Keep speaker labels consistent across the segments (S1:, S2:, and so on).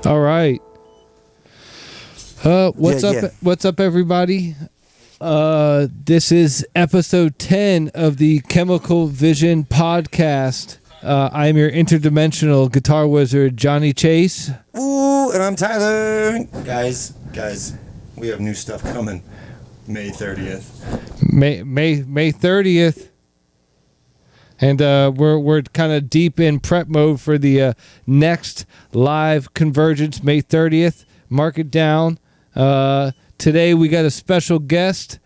S1: All right. What's up? What's up, everybody? This is episode 10 of the Chemical Vision podcast. I'm your interdimensional guitar wizard, Johnny Chase.
S2: Ooh, and I'm Tyler. Guys, we have new stuff coming. May 30th.
S1: May 30th. And we're kind of deep in prep mode for the next live Convergence, May 30th. Mark it down. Today we got a special guest.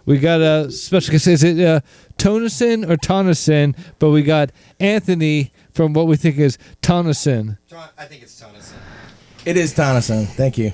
S1: We got a special guest. Is it Tonnesen or Tonnesen? But we got Anthony from what we think is Tonnesen.
S2: I think it's Tonnesen.
S3: It is Tonnesen. Thank you.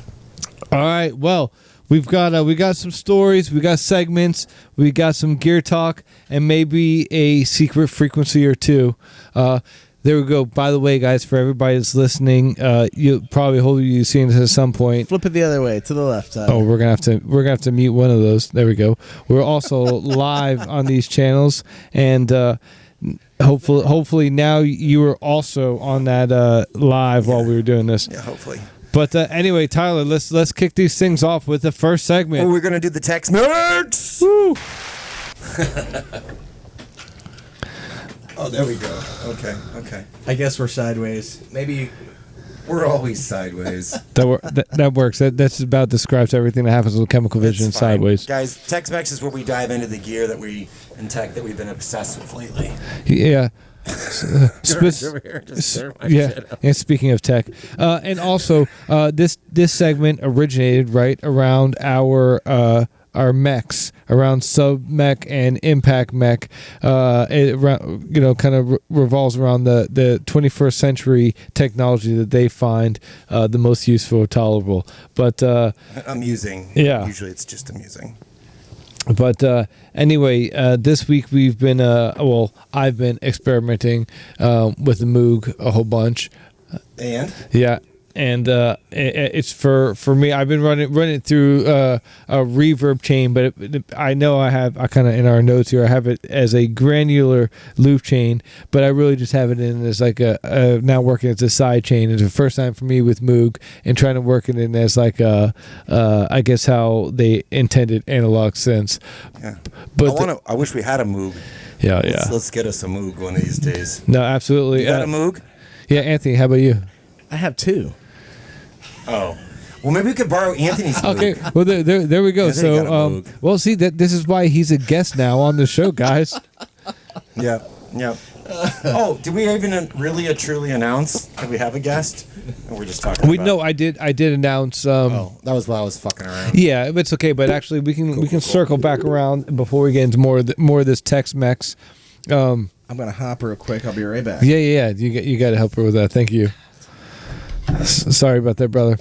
S1: All right. Well, we got some stories, we got segments, we got some gear talk, and maybe a secret frequency or two. There we go. By the way, guys, for everybody that's listening, you probably hope you've seen this at some point.
S3: Flip it the other way to the left side.
S1: Oh, we're gonna have to mute one of those. There we go. We're also live on these channels, and hopefully now you were also on that live while we were doing this.
S2: Yeah, hopefully.
S1: But anyway, Tyler, let's kick these things off with the first segment.
S2: Oh, we're gonna do the text mix.
S1: Woo!
S2: Oh, there we go. Okay.
S3: I guess we're sideways. Maybe
S2: We're always sideways.
S1: That works. That's about describes everything that happens with Chemical Vision sideways.
S2: Guys, text mix is where we dive into the gear that we've been obsessed with lately.
S1: Yeah.
S2: Yeah.
S1: And speaking of tech, and also this segment originated right around our mechs, around sub mech and impact mech. It kind of revolves around the 21st century technology that they find the most useful or tolerable. But
S2: amusing.
S1: Yeah.
S2: Usually it's just amusing.
S1: But anyway, this week we've been I've been experimenting with the Moog a whole bunch.
S2: And
S1: it's for me. I've been running it through a reverb chain, but I know I kind of in our notes here I have it as a granular loop chain, but I really just have it in as like a now working as a side chain. It's the first time for me with Moog and trying to work it in as like I guess how they intended analog synths.
S2: Yeah,
S1: but
S2: I wish we had a Moog.
S1: Yeah.
S2: Let's get us a Moog one of these days.
S1: No, absolutely.
S2: You got a Moog?
S1: Yeah, Anthony, how about you?
S3: I have two.
S2: Oh, well, maybe we could borrow Anthony's Moog.
S1: Okay, well there we go.
S2: Yeah,
S1: so well, see this is why he's a guest now on the show, guys.
S2: Yeah. Oh, did we even really truly announce that we have a guest? Or we're just talking.
S1: No, I did announce.
S2: That was while I was fucking around.
S1: Yeah, it's okay, but actually we can circle back around before we get into more of this text mex.
S3: I'm gonna hop real quick. I'll be right back.
S1: Yeah. You got to help her with that. Thank you. Sorry about that, brother.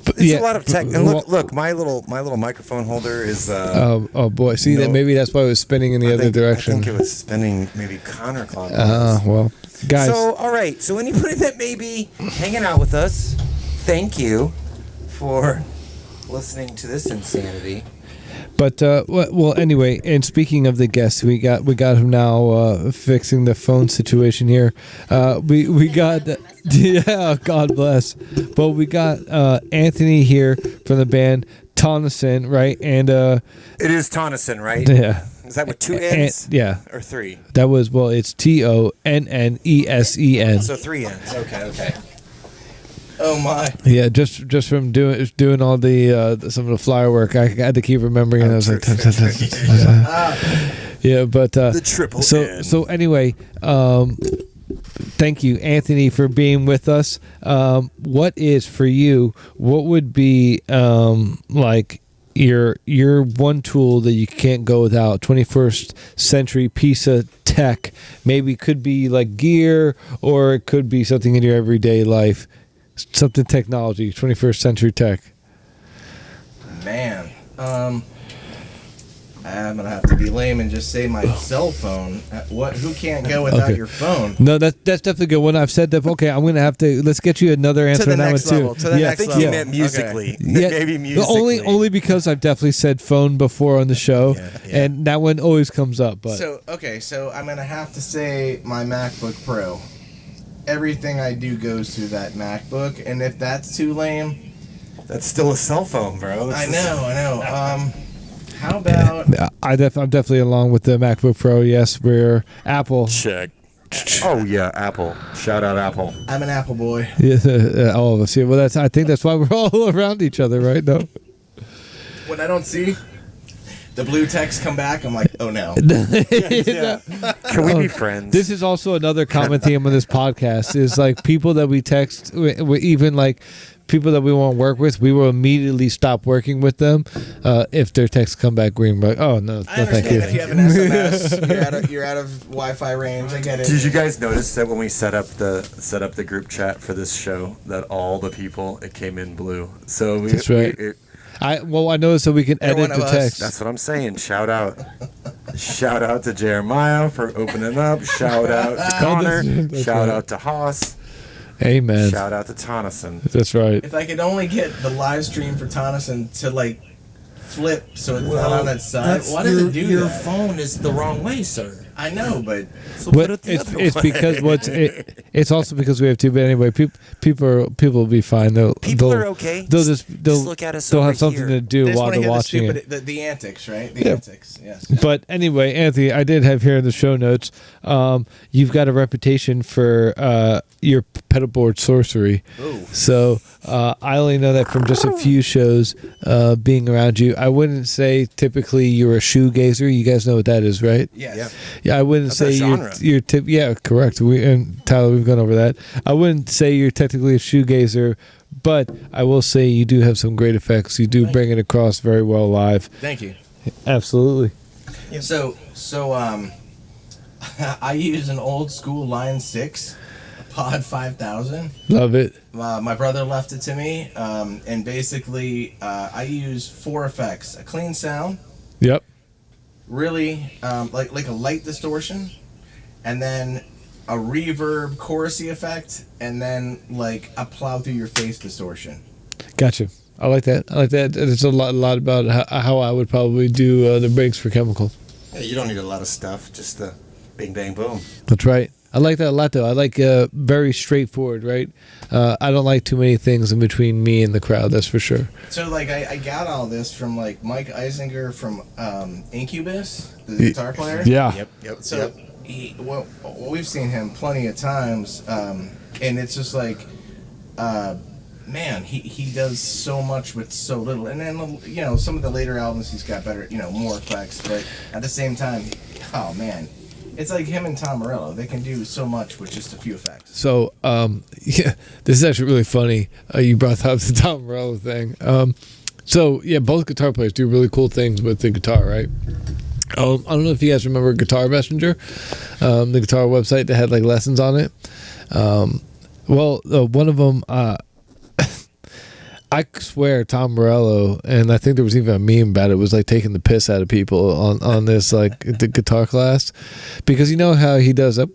S1: But
S2: it's a lot of tech. And look, my little microphone holder is.
S1: Oh boy! See that maybe that's why it was spinning in the other direction.
S2: I think it was spinning maybe counterclockwise.
S1: Well, guys.
S2: So all right. So anybody that may be hanging out with us, thank you for listening to this insanity.
S1: But anyway, and speaking of the guests, we got him now fixing the phone situation here. We got yeah, God bless. But we got Anthony here from the band Tonnesen, right? And it
S2: is Tonnesen, right?
S1: Yeah.
S2: Is that with two N's?
S1: Yeah.
S2: Or three?
S1: That was it's Tonnesen.
S2: So three N's. Okay.
S3: Oh my!
S1: Yeah, just from doing all the some of the flyer work, I had to keep remembering. And I was like, yeah, but
S2: the triple N.
S1: So anyway, thank you, Anthony, for being with us. What is for you? What would be like your one tool that you can't go without? 21st century piece of tech. Maybe it could be like gear, or it could be something in your everyday life. Something technology, 21st century tech.
S3: Man, I'm gonna have to be lame and just say my cell phone. Who can't go without your phone?
S1: No, that's definitely a good one. I've said that. Okay, I'm gonna have to. Let's get you another answer on that one too.
S3: To the next
S2: level. I think he meant musically.
S1: Okay. Yeah,
S2: maybe musically.
S1: Only because I've definitely said phone before on the show, and that one always comes up. But
S3: so I'm gonna have to say my MacBook Pro. everything I do goes through that MacBook, and if that's too lame,
S2: That's still a cell phone, bro.
S3: I know. How about?
S1: I'm definitely along with the MacBook Pro. Yes, we're Apple.
S2: Check. Oh yeah, Apple. Shout out Apple.
S3: I'm an Apple boy.
S1: Yeah, all of us. Yeah, well, I think that's why we're all around each other, right? No.
S3: When I don't see the blue text come back, I'm like, oh no.
S2: Yeah. Can we be friends?
S1: This is also another common theme on this podcast is like people that we text, even like people that we want to work with, we will immediately stop working with them if their texts come back green. We're like, oh no,
S3: I
S1: no, thank
S3: understand
S1: you.
S3: if you have an SMS, you're out of Wi-Fi range. I get it.
S2: Did you guys notice that when we set up the group chat for this show that all the people it came in blue? So
S1: That's right. I noticed so we can
S3: Every
S1: edit
S3: one
S1: the
S3: of us.
S1: text.
S2: That's what I'm saying. Shout out to Jeremiah for opening up. Shout out to Connor.
S1: That's
S2: Shout
S1: right.
S2: out to Haas.
S1: Amen.
S2: Shout out to Tonnesen.
S1: That's right.
S3: If I could only get the live stream for Tonnesen to like flip so it's not on that side. Why does it do
S2: your
S3: that?
S2: phone is the wrong way, sir.
S3: I know, but
S2: So
S1: But
S2: put it the
S1: it's
S2: other
S1: it's
S2: way.
S1: because it's also because we have two. But anyway, people will be fine.
S2: People are okay.
S1: They'll
S2: Just look at us
S1: they'll
S2: over
S1: have something
S2: here.
S1: to do
S3: they just
S1: while
S3: want to
S1: they're
S3: hear
S1: watching
S3: the
S1: it.
S3: stupid, the antics, right? The
S1: Yeah.
S3: antics, yes.
S1: But anyway, Anthony, I did have here in the show notes. You've got a reputation for your pedalboard sorcery.
S3: Ooh.
S1: So I only know that from just a few shows being around you. I wouldn't say typically you're a shoegazer. You guys know what that is, right?
S3: Yes.
S2: Yep.
S1: Yeah, I wouldn't
S2: That's
S1: say
S2: a genre.
S1: you're yeah, correct. And Tyler, we've gone over that. I wouldn't say you're technically a shoegazer, but I will say you do have some great effects. You do
S3: Thank
S1: bring it across very well live.
S3: Thank you.
S1: Absolutely.
S3: So I use an old school Line 6 Pod 5000.
S1: Love it.
S3: My brother left it to me, and basically I use 4 effects: a clean sound,
S1: Yep.
S3: really like a light distortion, and then a reverb chorusy effect, and then like a plow through your face distortion.
S1: Gotcha. I like that. It's a lot about how I would probably do the breaks for Chemical.
S2: Yeah, you don't need a lot of stuff. Just the bing, bang, boom.
S1: That's right. I like that a lot, though. I like very straightforward, right? I don't like too many things in between me and the crowd, that's for sure.
S3: So like I got all this from like Mike Eisinger from Incubus, the guitar player.
S1: Yeah.
S2: Yep.
S3: So we've seen him plenty of times, and it's just like, man, he does so much with so little. And then some of the later albums he's got better, more effects. But at the same time, oh man, it's like him and Tom Morello. They can do so much with just a few effects.
S1: So, yeah, this is actually really funny. You brought up the Tom Morello thing. So, yeah, both guitar players do really cool things with the guitar, right? I don't know if you guys remember Guitar Messenger, the guitar website that had like lessons on it. One of them, I swear Tom Morello, and I think there was even a meme about it, was like taking the piss out of people on this like the guitar class, because you know how he does that.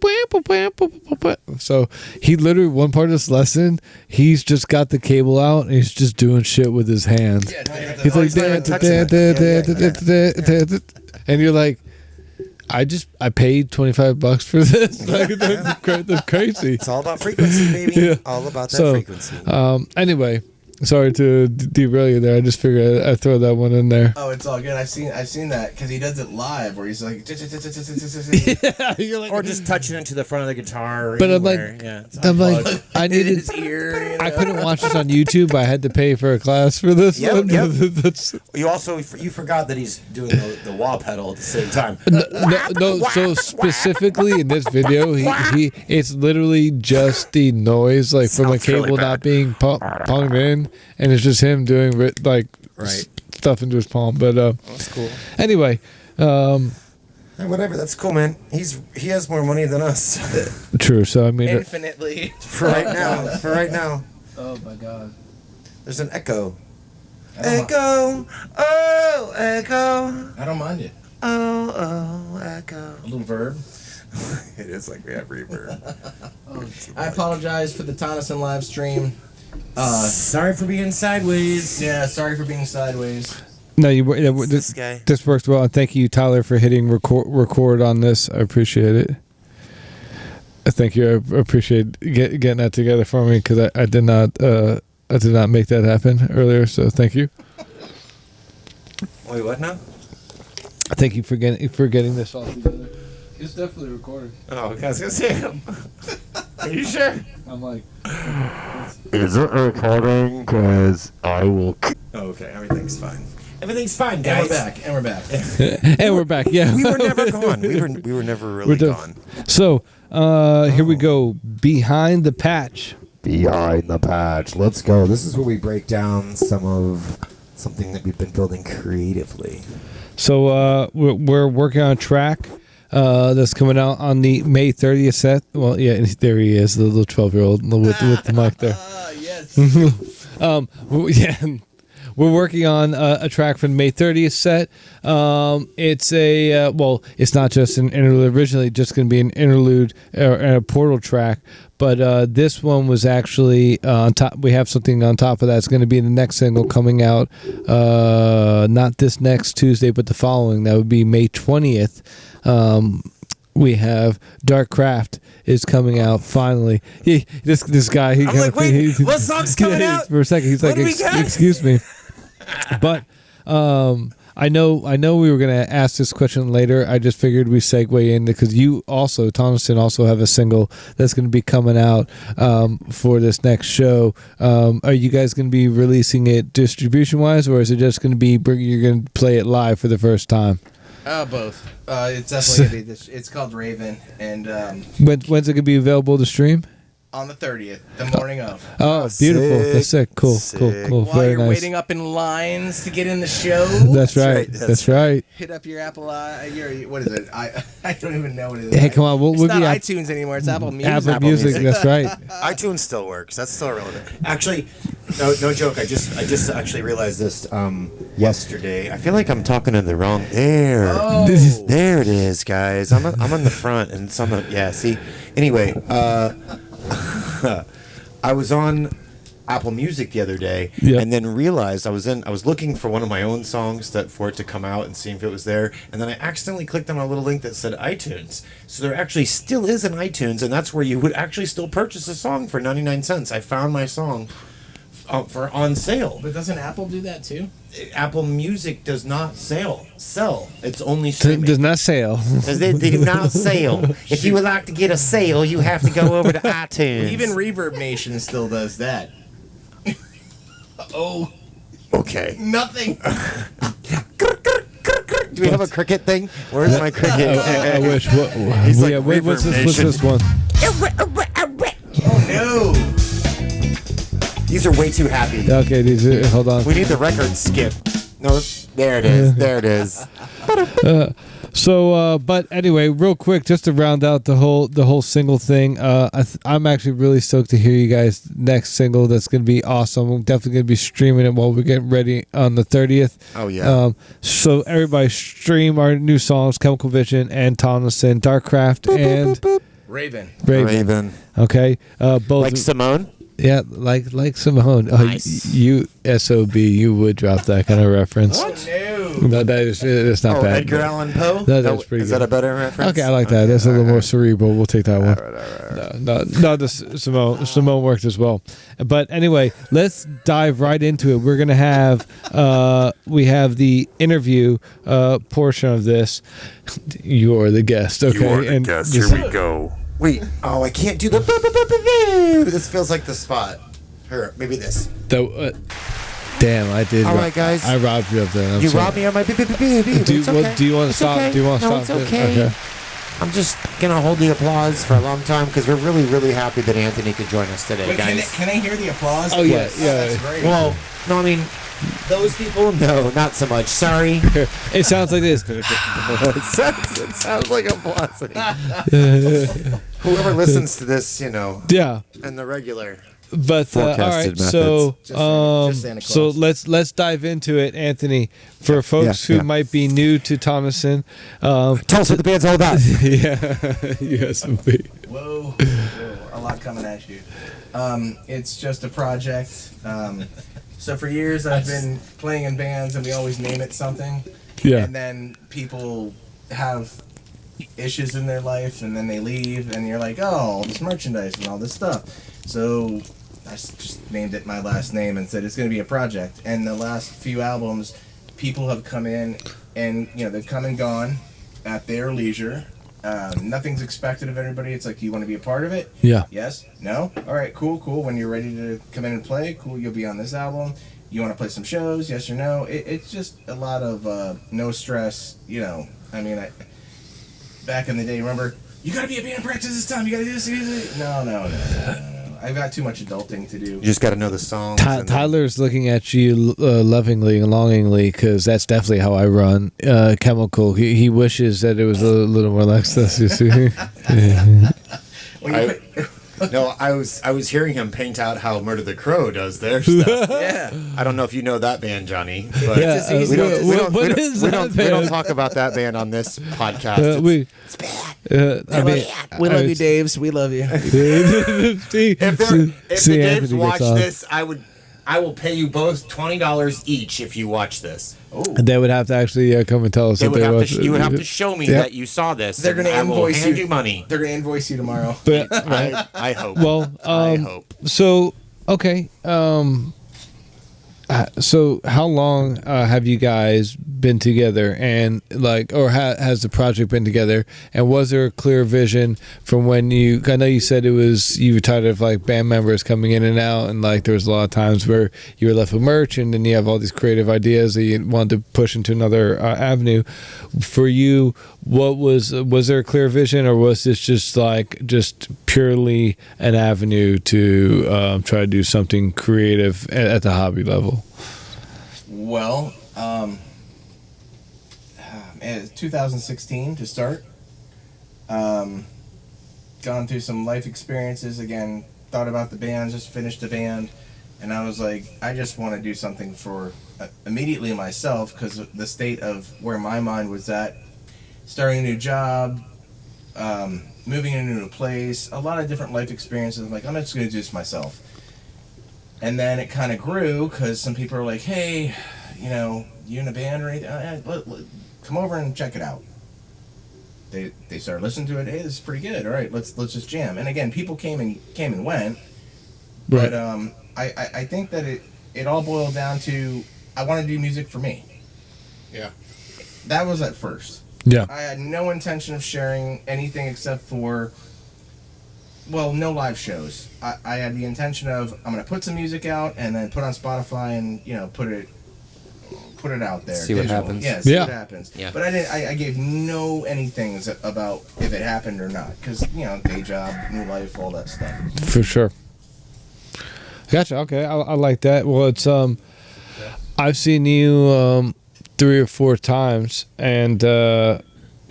S1: So he literally, one part of this lesson, he's just got the cable out and he's just doing shit with his hands. He's like, and you're like, I paid $25 for this. Like, that's crazy.
S2: It's all about frequency, baby.
S1: Yeah.
S2: All about that frequency.
S1: Anyway, sorry to derail you there. I just figured I'd throw that one in there.
S3: Oh, it's all good. I've seen that because he does it live, where he's like,
S1: You're like,
S2: Or just touching into the front of the guitar.
S1: But I'm like,
S2: yeah.
S1: I'm like, I
S3: in
S1: needed.
S3: his ear.
S1: I couldn't watch this on YouTube. I had to pay for a class for this
S2: Yep,
S1: one.
S2: yep.
S1: That's,
S2: You forgot that he's doing the wah pedal at the same time.
S1: no. So specifically in this video, he it's literally just the noise, like from a
S2: Sounds really
S1: cable
S2: bad.
S1: not being pumped in, and it's just him doing like
S2: Right.
S1: stuff into his palm. But
S2: That's cool.
S1: anyway,
S2: Whatever. That's cool, man. He has more money than us
S1: true. So I mean,
S3: Infinitely.
S2: for right now.
S3: Oh my god.
S2: There's an echo.
S3: I
S2: Echo.
S3: I don't mind it.
S2: Oh, echo.
S3: A little verb.
S2: It is like we have reverb.
S3: I apologize for the Tonnesen live stream.
S2: Sorry for being sideways.
S3: Yeah, sorry for being sideways.
S1: no,
S2: This guy.
S1: this works well. And thank you, Tyler, for hitting record on this. I appreciate it. Thank you. I appreciate getting that together for me because I did not make that happen earlier. So thank you.
S2: Wait, what now?
S1: Thank you for getting this all together. It's definitely recorded.
S2: Oh, okay, I was gonna say. Are you sure?
S1: I'm like,
S4: Is it recording? Because I will.
S2: Oh, okay, everything's fine. Everything's fine, guys.
S3: And we're back.
S1: and we're back. Yeah,
S2: We were never gone. We were never really gone.
S1: So here we go. Behind the patch.
S4: Behind the patch. Let's go. This is where we break down something that we've been building creatively.
S1: So we're working on a track that's coming out on the May 30th set. Well, yeah, there he is, the little 12-year-old with the mic there.
S3: Yes.
S1: Yeah, we're working on a track for the May 30th set. It's it's not just an interlude. Originally, just going to be an interlude and a portal track. But this one was actually on top. We have something on top of that. It's going to be the next single coming out, not this next Tuesday, but the following. That would be May 20th. We have Dark Craft is coming out finally. This guy.
S2: I'm like, wait, what song's coming out?
S1: For a second, he's like, excuse me. But I know we were going to ask this question later. I just figured we segue in because you also, Tonnesen, also have a single that's going to be coming out for this next show. Are you guys going to be releasing it distribution-wise, or is it just going to be you're going to play it live for the first time?
S3: Both. It's definitely gonna be this. It's called Raven, and
S1: When's it going to be available to stream?
S3: on the 30th, the morning of.
S1: Oh, beautiful.
S4: Sick.
S1: That's sick. Cool.
S3: While
S1: Very
S3: you're
S1: nice.
S3: waiting up in lines to get in the show,
S1: That's right. That's right.
S3: hit up your Apple. What is it? I don't even know what it is.
S1: Hey, come on.
S3: It's
S1: We'll
S3: not
S1: be
S3: iTunes anymore. It's Apple Music.
S1: Apple Music. That's right.
S2: iTunes still works. That's still relevant. Actually, no joke. I just actually realized this yesterday. I feel like I'm talking in the wrong.
S3: Oh.
S2: There it is, guys. I'm on the front, and it's on the See. Anyway, I was on Apple Music the other day, and then realized I was looking for one of my own songs for it to come out and seeing if it was there, and then I accidentally clicked on a little link that said iTunes. So there actually still is an iTunes, and that's where you would actually still purchase a song for 99 cents. I found my song on sale.
S3: But doesn't Apple do that too?
S2: Apple Music does not sell. It's only streaming.
S1: Does not sell.
S2: They do not sell. If you would like to get a sale, you have to go over to iTunes.
S3: Even Reverb Nation still does that. Oh.
S2: Okay.
S3: Nothing.
S2: Do we have a cricket thing? Where's my cricket?
S1: I wish.
S2: He's like,
S1: What's this one?
S3: Oh no.
S2: These are way too happy.
S1: Okay, hold on.
S2: We need the record skip. No, there it is. There it is.
S1: But anyway, real quick, just to round out the whole single thing, I'm actually really stoked to hear you guys' next single. That's going to be awesome. I'm definitely going to be streaming it while we're getting ready on the 30th.
S2: Oh, yeah.
S1: So everybody stream our new songs, Chemical Vision and Tonnesen, Darkcraft, and
S3: Raven.
S1: Okay. Both
S2: Like Simone?
S1: Yeah, like Simone.
S2: Nice.
S1: You SOB, you would drop that kind of reference.
S3: What?
S1: No, it's not bad.
S2: Edgar Allan Poe?
S1: That's pretty
S2: Is
S1: good.
S2: that a better reference?
S1: Okay, I like that. That's a little more cerebral. We'll take that one.
S2: All right.
S1: No, Simone worked as well. But anyway, let's dive right into it. We're gonna have we have the interview portion of this. You are the guest, okay?
S4: You are the guest. Here we go.
S2: Wait. Oh, I can't do the. This feels like the spot. Here, maybe this.
S1: Damn, I did.
S2: All right, guys.
S1: I robbed you of that.
S2: You robbed me on my.
S1: Do you want to stop?
S2: Okay.
S1: Do you want to
S2: No,
S1: stop?
S2: it's okay. I'm just gonna hold the applause for a long time because we're really, really happy that Anthony could join us today,
S3: Wait,
S2: guys.
S3: can I hear the applause?
S1: Oh yeah, yeah.
S3: That's great.
S2: Well, no, I mean, those people, no, not so much. Sorry.
S1: It sounds like this.
S2: it sounds like applause. Whoever listens to this,
S1: Yeah.
S2: and the regular.
S1: But all right,
S2: Forecasted
S1: so
S3: Just Santa Claus.
S1: let's dive into it, Anthony. For folks who might be new to Tonnesen,
S2: Tell us what the band's all about.
S1: yes,
S3: Whoa, a lot coming at you. It's just a project. So for years I've been playing in bands, and we always name it something.
S1: Yeah.
S3: And then people have issues in their life, and then they leave, and you're like, oh, all this merchandise and all this stuff. So I just named it my last name and said it's going to be a project. And the last few albums, people have come in, and they've come and gone at their leisure. Nothing's expected of everybody. It's like, you want to be a part of it?
S1: Yeah.
S3: Yes? No? All right, cool. When you're ready to come in and play, cool, you'll be on this album. You want to play some shows? Yes or no? It's just a lot of no stress, I mean, back in the day, remember, you got to be a band practice this time. You got to do this. No. I've got too much adulting to do.
S2: You just got to know the songs.
S1: Tyler's looking at you lovingly and longingly, because that's definitely how I run. Chemical. He wishes that it was a little more like this. You see?
S2: No, I was hearing him paint out how Murder the Crow does their stuff.
S3: Yeah.
S2: I don't know if you know that band, Johnny, but
S1: Yeah,
S2: we don't
S1: band?
S2: talk about that band on this podcast. It's bad.
S3: We love you, Daves. We love you.
S2: If the Daves
S1: Anthony
S2: watch
S1: gets off.
S2: this, I will pay you both $20 each if you watch this.
S1: They would have to actually come and tell us.
S2: You would have to show me that you saw this.
S3: They're going to invoice
S2: hand you money.
S3: They're going to invoice you tomorrow.
S1: But
S2: I hope.
S1: well,
S2: I hope.
S1: So okay. So how long have you guys been together, and has the project been together? And was there a clear vision from when I know you said you were tired of band members coming in and out, and there was a lot of times where you were left with merch, and then you have all these creative ideas that you wanted to push into another avenue. For you, what was there a clear vision, or was this just purely an avenue to try to do something creative at the hobby level?
S3: Well, 2016 to start. Gone through some life experiences again. Thought about the band, just finished the band, and I was like, I just want to do something for immediately myself, because the state of where my mind was at, starting a new job, moving into a new place, a lot of different life experiences. I'm like, I'm just going to do this myself. And then it kind of grew, because some people are like, hey, you in a band or anything? Come over and check it out. They started listening to it. Hey, this is pretty good. All right, let's just jam. And again, people came and went.
S1: Right.
S3: But I think that it all boiled down to, I want to do music for me.
S2: Yeah.
S3: That was at first.
S1: Yeah.
S3: I had no intention of sharing anything except for, no live shows. I had the intention of, I'm going to put some music out and then put on Spotify and, put it out there.
S2: See what happens.
S3: Yeah, see what happens. Yeah. But I gave no anythings about if it happened or not. Because, day job, new life, all that stuff.
S1: For sure. Gotcha. Okay. I like that. Well, it's, I've seen you 3 or 4 times, and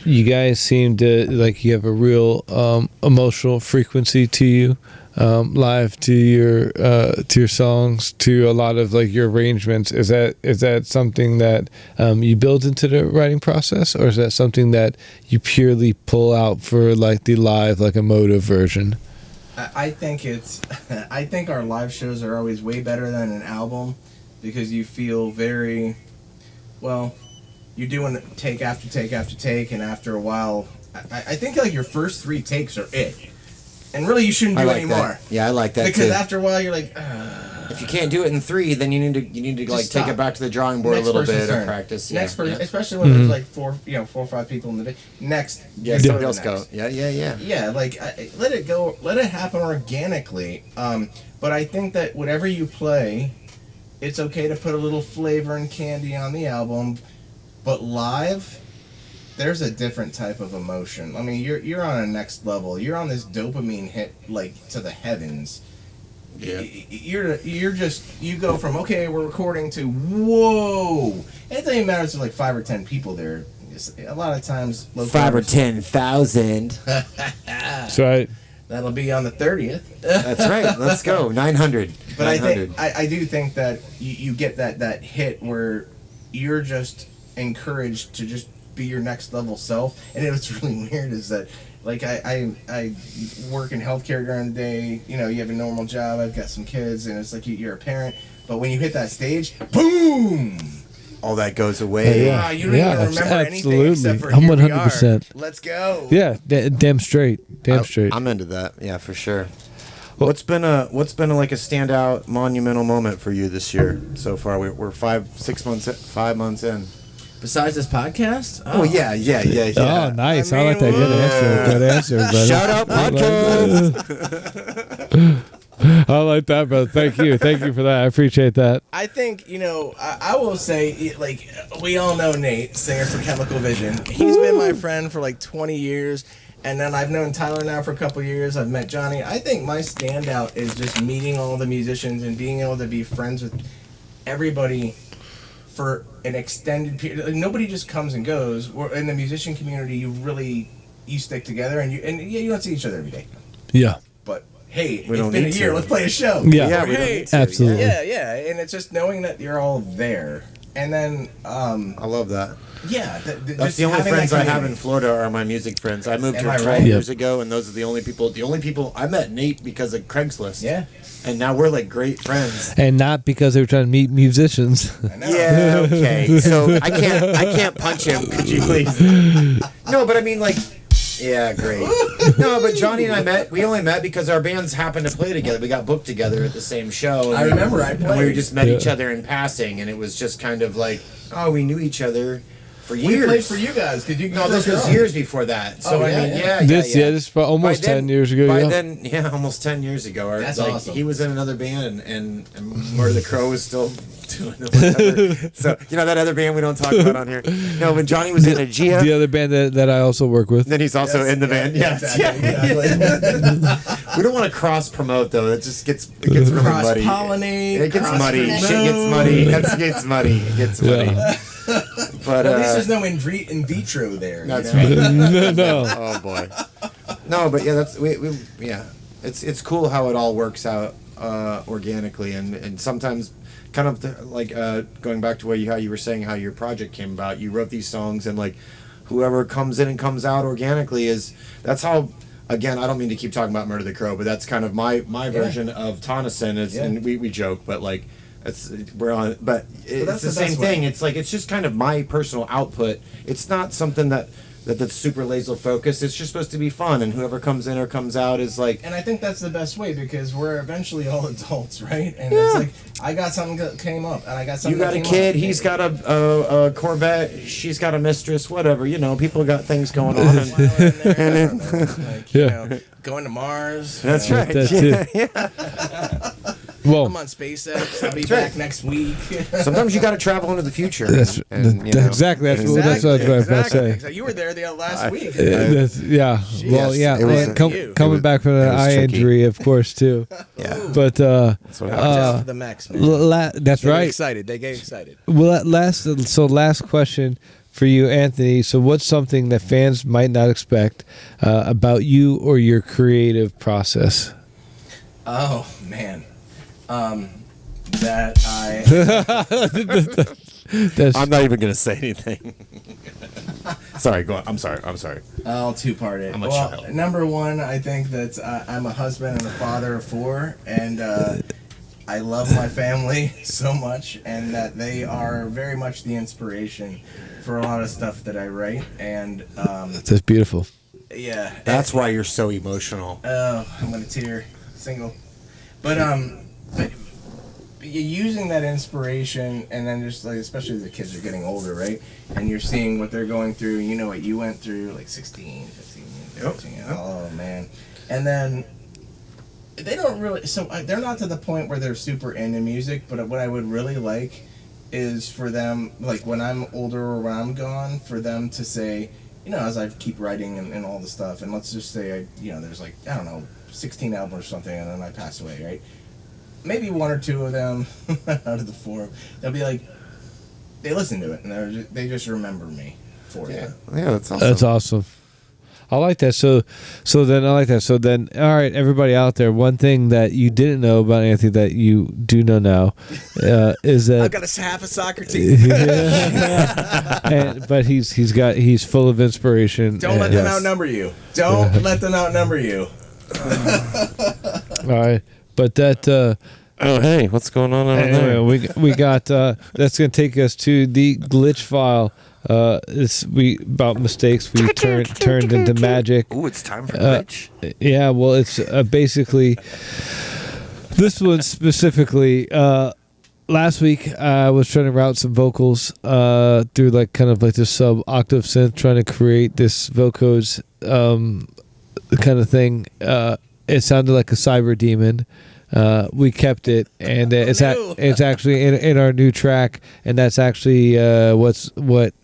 S1: you guys seem to you have a real emotional frequency to you, live, to your songs, to a lot of your arrangements. Is that something that you build into the writing process, or is that something that you purely pull out for the live emotive version?
S3: I think I think our live shows are always way better than an album, because you feel very, you're doing take after take after take, and after a while, I think your first 3 takes are it. And really, you shouldn't do any more.
S2: Yeah, I like that
S3: because
S2: too.
S3: after a while, you're like,
S2: if you can't do it in 3, then you need to take it back to the drawing board a little bit or practice.
S3: Next person, especially when there's 4 or 5 people in the day. Next,
S2: somebody else go. Yeah.
S3: Yeah, let it go, let it happen organically. But I think that whatever you play, it's okay to put a little flavor and candy on the album, but live, there's a different type of emotion. I mean, you're on a next level. You're on this dopamine hit to the heavens. Yeah. You go from, okay, we're recording, to whoa. It doesn't even matter if there's 5 or 10 people there. A lot of times,
S2: 5 or 10,000.
S1: That's right.
S3: That'll be on the 30th.
S2: That's right. Let's go. 900.
S3: But 900. I do think that you get that hit where you're just encouraged to just be your next level self. And what's really weird is that I work in healthcare during the day. You have a normal job. I've got some kids, and it's you're a parent. But when you hit that stage, boom!
S2: all that goes away.
S1: Yeah.
S3: Wow, you don't even remember anything
S1: absolutely.
S3: except for
S1: I'm
S3: here we
S1: 100%.
S3: are. Let's go.
S1: Yeah, damn straight. Damn straight.
S2: I'm into that. Yeah, for sure. What's been a like a standout monumental moment for you this year so far? We're 5 months in.
S3: Besides this podcast?
S2: Oh yeah.
S1: Oh, nice. I like that. Good answer, brother.
S2: Shout out podcast.
S1: I like that, brother. Thank you for that. I appreciate that.
S3: I think, I will say, like, we all know Nate, singer for Chemical Vision. He's been my friend for like 20 years. And then I've known Tyler now for a couple years. I've met Johnny. I think my standout is just meeting all the musicians and being able to be friends with everybody for an extended period. Like, nobody just comes and goes. In the musician community, you stick together and you don't see each other every day.
S1: Yeah.
S3: But hey,
S2: We don't
S3: it's been a
S2: need
S3: year.
S2: to.
S3: Let's play a show.
S1: Yeah,
S2: we don't
S3: Hey.
S2: need to.
S1: absolutely.
S3: Yeah, and it's just knowing that you're all there. And then,
S2: I love that.
S3: yeah,
S2: That's the only friends I have in Florida are my music friends. I moved
S3: Am
S2: here
S3: I
S2: 12
S3: right?
S2: years ago, and those are the only people. The only people I met Nate because of Craigslist.
S3: Yeah,
S2: and now we're like great friends.
S1: And not because they were trying to meet musicians.
S3: I know.
S2: Yeah, okay. So I can't punch him. Could you please? No, but I mean like. Yeah, great. No, but Johnny and I we only met because our bands happened to play together. We got booked together at the same show. And
S3: I remember I
S2: and we
S3: played.
S2: just met each other in passing, and it was just kind of like, oh, we knew each other for years.
S3: We played for you guys. Could you?
S2: No, this was years before that. So
S3: Oh,
S2: I
S3: yeah,
S2: mean,
S3: yeah.
S1: This for almost
S2: By then-
S1: 10 years ago.
S2: By
S1: Yeah.
S2: then, almost 10 years ago. Or,
S3: That's
S2: like,
S3: awesome.
S2: He was in another band, and Murder the Crow was still doing it. Whatever. So that other band we don't talk about on here. No, when Johnny was in Aegea,
S1: The other band that I also work with.
S2: then he's also in the band. Yes.
S3: Exactly.
S2: We don't want to cross promote though. It just gets really
S3: Cross
S2: muddy.
S3: pollinate.
S2: It gets muddy.
S5: cross-promote.
S2: Shit gets muddy. It gets muddy. It gets muddy. But
S3: At least there's no in vitro there.
S2: that's
S3: you know?
S2: right.
S1: No.
S2: Oh boy. No, but yeah, that's we yeah. It's cool how it all works out organically, and sometimes kind of going back to how you were saying how your project came about. You wrote these songs, and like whoever comes in and comes out organically that's how. Again, I don't mean to keep talking about Murder the Crow, but that's kind of my version of Tonnesen. And we joke, but like it's the same thing. It's like it's just kind of my personal output. It's not something that's super laser focused. It's just supposed to be fun, and whoever comes in or comes out is like.
S3: And I think that's the best way because we're eventually all adults, right? And it's like I got something that came up, and I got something.
S2: You got
S3: that
S2: a
S3: came
S2: kid.
S3: up.
S2: He's got a Corvette. She's got a mistress. Whatever. People got things going on.
S3: Going to Mars.
S2: That's
S3: you know.
S2: right.
S1: That's it. Well,
S3: I'm on SpaceX. I'll be back next week.
S2: Sometimes you got to travel into the future.
S1: exactly. That's what I was about to say.
S3: So you were there the last week.
S1: Coming back from an eye
S2: tricky.
S1: injury, of course, too.
S2: Yeah.
S1: But
S2: That's what happened.
S3: Watch out for the Mechs, man.
S1: that's
S3: They get
S1: right.
S3: excited. They get excited.
S1: Well, last question for you, Anthony. So, what's something that fans might not expect about you or your creative process?
S3: Oh man, that I.
S2: I'm not even gonna say anything. Sorry, go on. I'm sorry.
S3: I'll two-part it.
S2: I'm a child.
S3: Number one, I think that I'm a husband and a father of 4, and I love my family so much, and that they are very much the inspiration for a lot of stuff that I write. And
S1: That's beautiful.
S3: yeah,
S2: That's why you're so emotional.
S3: oh, I'm gonna tear, single, but you're using that inspiration, and then just like, especially as the kids are getting older, right? And you're seeing what they're going through, you know what you went through, like 16, 15, 13, oh man. And then they don't really, so they're not to the point where they're super into music, but what I would really like is for them, like when I'm older or when I'm gone, for them to say, as I keep writing and all the stuff, and let's just say, there's like, I don't know, 16 albums or something, and then I pass away, right? Maybe 1 or 2 of them out of the 4, they'll be like, they listen to it and they just remember me for it.
S2: Yeah, that's awesome.
S1: That's awesome. I like that. So then, all right, everybody out there, one thing that you didn't know about Anthony that you do know now is that
S3: I've got half a soccer team.
S1: but he's full of inspiration.
S3: Don't let them outnumber you. Don't let them outnumber you.
S1: All right, but that
S2: Oh, hey, what's going on over
S1: Anyway,
S2: there?
S1: we got that's going to take us to the glitch file. It's about mistakes we turned into magic.
S2: Ooh, it's time for glitch.
S1: Yeah, well, it's basically this one specifically. Last week, I was trying to route some vocals through like kind of like this sub octave synth, trying to create this vocals kind of thing. It sounded like a cyber demon. We kept it, and it's actually in our new track, and that's actually what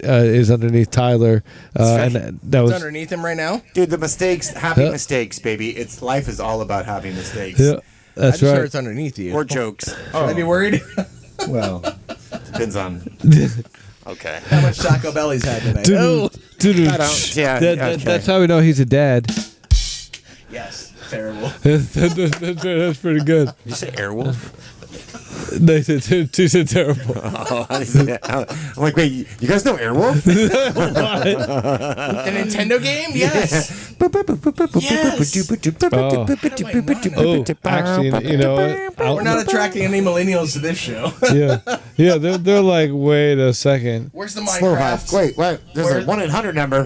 S1: is underneath Tyler. And that was
S3: underneath him right now.
S2: Dude, the mistakes, happy mistakes, baby. It's life is all about having mistakes.
S1: Yeah, that's
S3: I just
S1: right.
S3: heard it's underneath you.
S2: Or jokes.
S3: Should I be worried?
S4: Well,
S2: Depends on. Okay.
S3: How much Taco Bell's had tonight?
S1: Dude,
S3: Oh,
S2: I don't. Yeah. Okay.
S1: That's how we know he's a dad.
S3: yes, terrible.
S1: That's pretty good.
S2: Did you say Airwolf?
S1: They said terrible.
S2: Oh, I'm like, wait, you guys know Airwolf?
S3: The Nintendo game? Yes.
S1: Oh, actually, you know,
S3: We're not attracting any millennials to this show.
S1: yeah. They're like, wait a second.
S3: Where's the
S2: Slow half.
S3: Minecraft?
S2: Wait, there's a 1-800 number.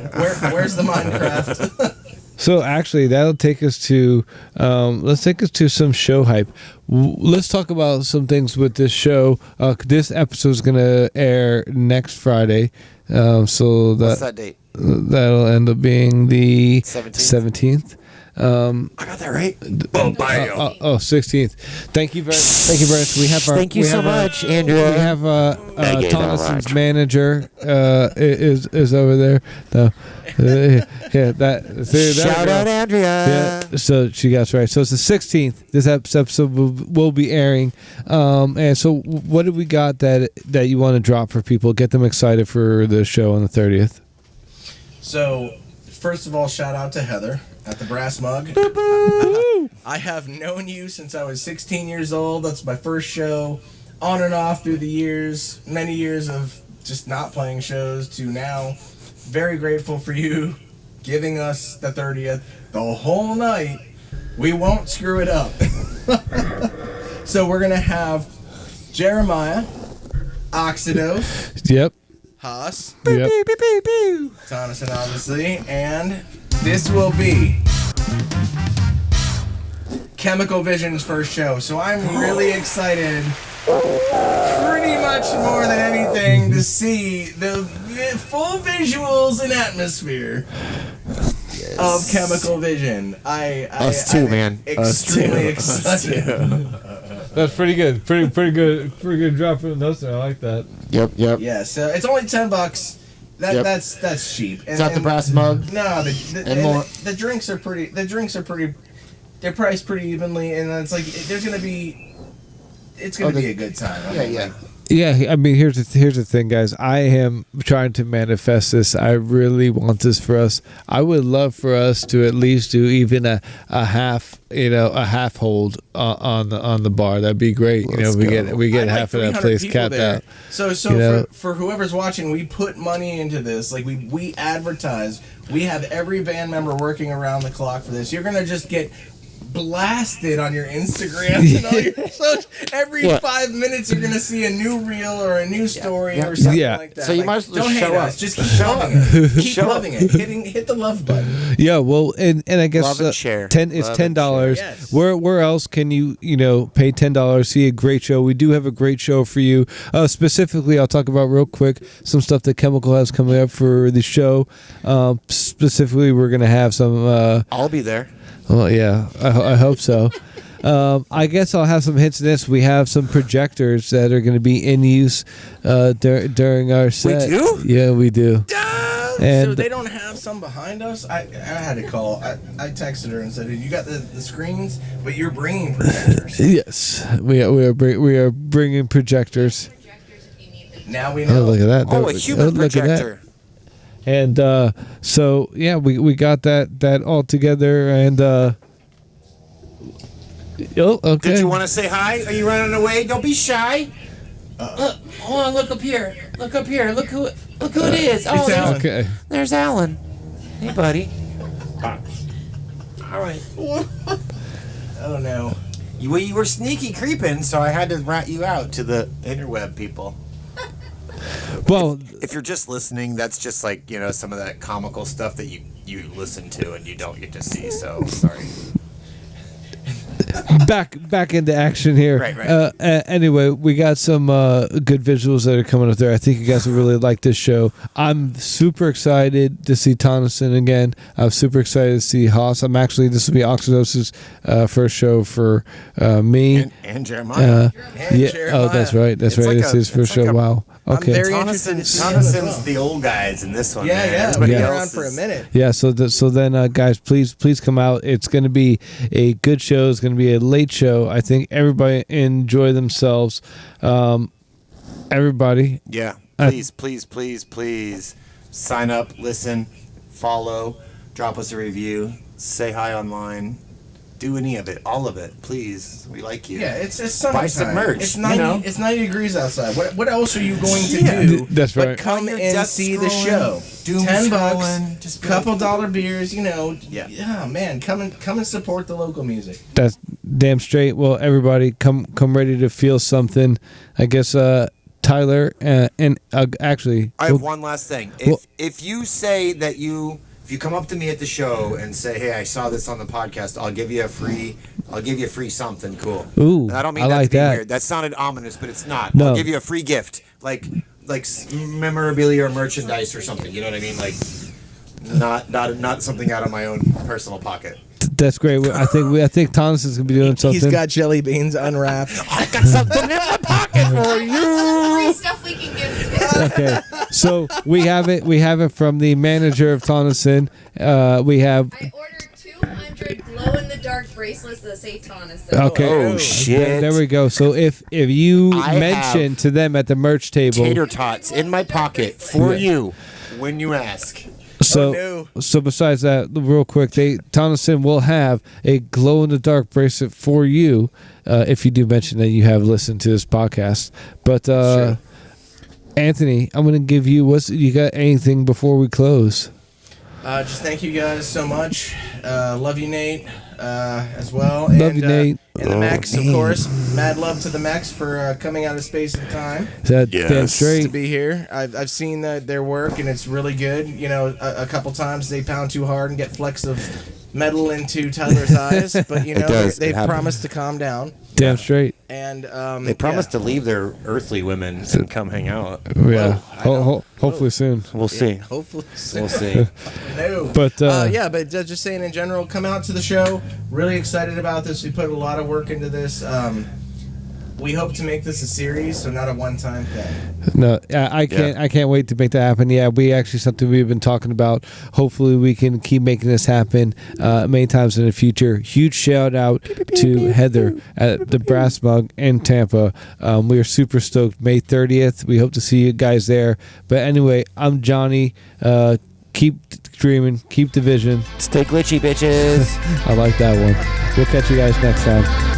S3: Where's the Minecraft?
S1: So actually, that'll take us to let's take us to some show hype. Let's talk about some things with this show. This episode is gonna air next Friday, so
S2: What's that date?
S1: that'll end up being the
S2: 17th.
S1: 17th.
S2: I got that right.
S1: 16th. Thank you very much. We have our
S2: Thank you so much, Andrea.
S1: We have Tonnesen's manager is over there.
S2: Shout out, Andrea.
S1: Yeah, so she got it right. So it's the 16th. This episode will be airing. And so what do we got that you want to drop for people? Get them excited for the show on the 30th.
S3: So, first of all, shout out to Heather at the Brass Mug. I have known you since I was 16 years old. That's my first show. On and off through the years, many years of just not playing shows to now. Very grateful for you giving us the 30th the whole night. We won't screw it up. So we're going to have Jeremiah, Oxidos,
S1: Yep.
S3: Haas,
S1: Yep.
S3: Tonnesen, obviously, and this will be Chemical Vision's first show. So I'm really excited, pretty much more than anything, to see the full visuals and atmosphere of Chemical Vision.
S2: Us too, man.
S3: Extremely excited.
S1: That's pretty good. Pretty good drop in those. I like that.
S2: Yep.
S3: Yeah, so it's only $10. That's cheap.
S2: It's not the Brass Mug.
S3: No,
S2: And more.
S3: the drinks are pretty. They're priced pretty evenly, and it's like it's gonna be a good time.
S2: Yeah.
S1: Yeah, I mean, here's the thing, guys. I am trying to manifest this. I really want this for us. I would love for us to at least do even a half, a half hold on the bar. That'd be great. We get half of that place capped out.
S3: So for whoever's watching, we put money into this. Like we advertise. We have every band member working around the clock for this. You're gonna just get blasted on your Instagram and all your social. Every 5 minutes you're gonna see a new reel or a new story or something like that.
S2: So you might as well
S3: don't
S2: show
S3: hate
S2: up.
S3: us. Just keep loving it. Keep loving it. Hit the love button.
S1: Yeah, well, and I guess
S2: Love and share.
S1: It's
S2: Love
S1: $10.
S3: Yes.
S1: Where else can you pay $10, see a great show? We do have a great show for you. Specifically, I'll talk about real quick some stuff that Chemical has coming up for the show. Specifically, we're gonna have some.
S2: I'll be there.
S1: Well, yeah, I hope so. I guess I'll have some hints in this. We have some projectors that are going to be in use during our set.
S2: We do?
S1: Yeah, we do. And
S3: so they don't have some behind us? I had to call. I texted her and said, "You got the screens, but you're bringing projectors."
S1: Yes, we are bringing projectors.
S3: Now we know.
S1: Oh, look at that!
S2: Oh, a human
S1: look at that.
S2: projector.
S1: And so yeah, we got that all together. And okay.
S2: Did you want to say hi? Are you running away? Don't be shy.
S5: Hold on, look up here. Look who it is. Oh,
S3: It's Alan.
S1: Okay.
S5: there's Alan. Hey, buddy. All right.
S3: Oh no.
S2: you were sneaky creeping, so I had to rat you out to the interweb people.
S1: Well,
S2: if you're just listening, that's just like, some of that comical stuff that you listen to and you don't get to see, so sorry.
S1: back into action here.
S2: Right.
S1: Anyway, we got some good visuals that are coming up there. I think you guys will really like this show. I'm super excited to see Tonnesen again. I'm super excited to see Haas. This will be Oxidos's first show for me.
S2: And Jeremiah.
S1: Jeremiah. Oh, that's right. That's right. It's his first show. Wow. Okay.
S3: I'm very interested in seeing
S2: Tonnesen's the old guys in this one.
S3: Yeah. We've been around for a minute.
S1: Yeah. So then, guys, please come out. It's going to be a good show. It's going to be a late show. I think everybody enjoy themselves. Everybody.
S2: Yeah. Please sign up, listen, follow, drop us a review, say hi online. Do any of it, all of it, please. We like you.
S3: Yeah, it's summertime.
S2: Buy some merch.
S3: It's 90. It's 90 degrees outside. What else are you going to do?
S1: That's right.
S3: But come and see the show. $10, just couple dollar beers. Yeah, man, come and support the local music.
S1: That's damn straight. Well, everybody, come ready to feel something. I guess Tyler and actually,
S2: I have one last thing. If you say that if you come up to me at the show and say, "Hey, I saw this on the podcast. I'll give you a free something cool."
S1: Ooh,
S2: and I don't mean
S1: I
S2: that
S1: like
S2: to be
S1: that.
S2: weird. That sounded ominous, but it's not.
S1: No.
S2: I'll give you a free gift, like memorabilia or merchandise or something. You know what I mean? Like not something out of my own personal pocket.
S1: That's great. I think Tonnesen's gonna be doing something.
S3: He's got jelly beans unwrapped.
S2: I got something in my pocket for you.
S6: Free stuff we can give.
S1: Okay, so we have it from the manager of Tonnesen. We have.
S6: I ordered 200 glow-in-the-dark bracelets that say Tonnesen.
S1: Okay.
S2: Oh shit.
S1: There we go. So if you mention to them at the merch table,
S2: Tater tots in my pocket for you when you ask.
S1: So besides that, real quick, Tonnesen will have a glow-in-the-dark bracelet for you if you do mention that you have listened to this podcast. But
S2: Sure.
S1: Anthony, I'm going to give you you got anything before we close?
S3: Just thank you guys so much. Love you, Nate, as well.
S1: Love you, Nate.
S3: And the Mechs, of course. Mad love to the Mechs for coming out of space and time.
S1: Damn
S3: To
S1: straight.
S3: be here. I've seen their work, and it's really good. A couple times they pound too hard and get flecks of metal into Tyler's eyes, but they've promised to calm down.
S1: Damn straight.
S3: And
S2: They promised to leave their earthly women and come hang out.
S1: Yeah. Hopefully soon.
S2: We'll see.
S3: hopefully,
S2: We'll see.
S3: no.
S1: But
S3: but just saying in general, come out to the show. Really excited about this. We put a lot of work into this. We hope to make this a series, so not a one-time thing.
S1: No, I can't wait to make that happen. Yeah, something we've been talking about. Hopefully, we can keep making this happen many times in the future. Huge shout out to Heather at the Brass Mug in Tampa. We are super stoked. May 30th. We hope to see you guys there. But anyway, I'm Johnny. Keep dreaming. Keep the vision.
S2: Stay glitchy, bitches.
S1: I like that one. We'll catch you guys next time.